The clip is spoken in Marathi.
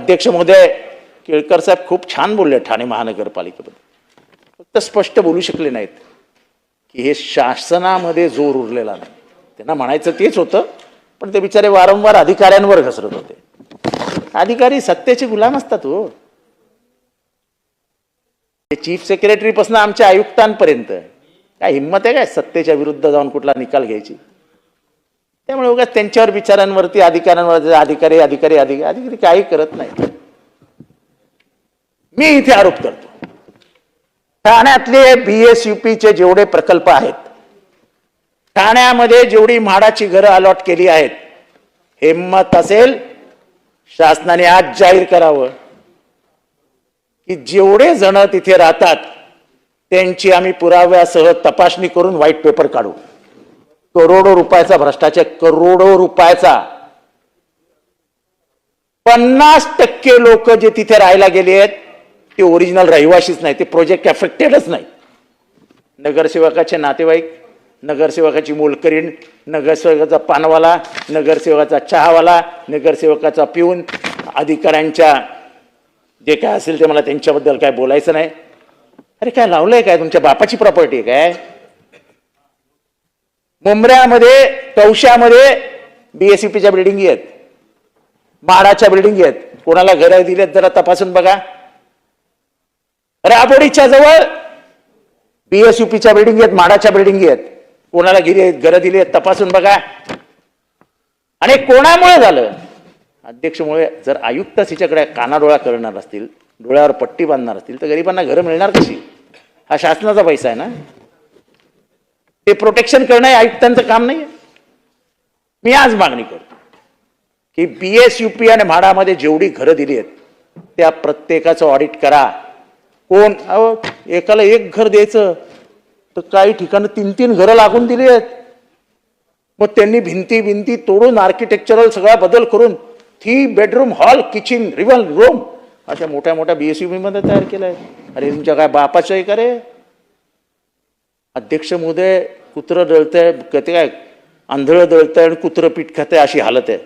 अध्यक्ष महोदय केळकर साहेब खूप छान बोलले ठाणे महानगरपालिकेबद्दल, फक्त स्पष्ट बोलू शकले नाहीत की हे शासनामध्ये जोर उरलेला नाही. त्यांना म्हणायचं तेच होतं, पण ते बिचारे वारंवार अधिकाऱ्यांवर घसरत होते. अधिकारी सत्तेचे गुलाम असतात हो. चीफ सेक्रेटरी पासून आमच्या आयुक्तांपर्यंत काय हिंमत आहे काय सत्तेच्या विरुद्ध जाऊन कुठला निकाल घ्यायची? त्यामुळे उगाच त्यांच्यावर विचारांवरती अधिकाऱ्यांवर अधिकारी अधिकारी अधिकारी काही करत नाही. मी इथे आरोप करतो, ठाण्यातले बीएसयूपीचे जेवढे प्रकल्प आहेत, ठाण्यामध्ये जेवढी म्हाडाची घरं अलॉट केली आहेत, हिंमत असेल शासनाने आज जाहीर करावं की जेवढे जण तिथे राहतात त्यांची आम्ही पुराव्यासह तपासणी करून व्हाईट पेपर काढू. करोडो रुपयाचा भ्रष्टाचार, करोडो रुपयाचा. 50% लोक जे तिथे राहायला गेले आहेत ते ओरिजिनल रहिवाशीच नाही, ते प्रोजेक्ट अफेक्टेडच नाही. नगरसेवकाचे नातेवाईक, नगरसेवकाची मोलकरीण, नगरसेवकाचा पानवाला, नगरसेवकाचा चहावाला, नगरसेवकाचा पिऊन, अधिकाऱ्यांच्या जे काय असेल ते मला त्यांच्याबद्दल काय बोलायचं नाही. अरे काय लावलंय काय? तुमच्या बापाची प्रॉपर्टी आहे काय? मुंबऱ्यामध्ये कौशामध्ये बीएसयूपीच्या बिल्डिंगी आहेत, म्हाडाच्या बिल्डिंगी आहेत. कोणाला घरं दिलेत जरा तपासून बघा. राबोडीच्या जवळ बीएसयूपीच्या बिल्डिंगी आहेत, म्हाडाच्या बिल्डिंगी आहेत. कोणाला घरं दिली आहेत तपासून बघा. आणि कोणामुळे झालं? अध्यक्षमुळे. जर आयुक्त तिच्याकडे कानाडोळा करणार असतील, डोळ्यावर पट्टी बांधणार असतील, तर गरिबांना घरं मिळणार कशी? हा शासनाचा पैसा आहे ना. ते प्रोटेक्शन करणं हे आयुक्तांचं काम नाही. मी आज मागणी करतो की बीएसयूपी आणि म्हाडामध्ये जेवढी घरं दिली आहेत त्या प्रत्येकाचं ऑडिट करा. कोण एकाला एक घर द्यायचं तर काही ठिकाणी 3-3 घरं लागून दिली आहेत. मग त्यांनी भिंती तोडून आर्किटेक्चरल सगळा बदल करून 3 बेडरूम, हॉल, किचन, रिव्हल रूम अशा मोठ्या मोठ्या बीएसयूपी मध्ये तयार केलाय. अरे तुमच्या काय बापाचं आहे का रे? अध्यक्ष महोदय, कुत्रं दळतंय, कधी काय आंधळं दळतंय आणि कुत्रं पीठ खातंय अशी हालत आहे.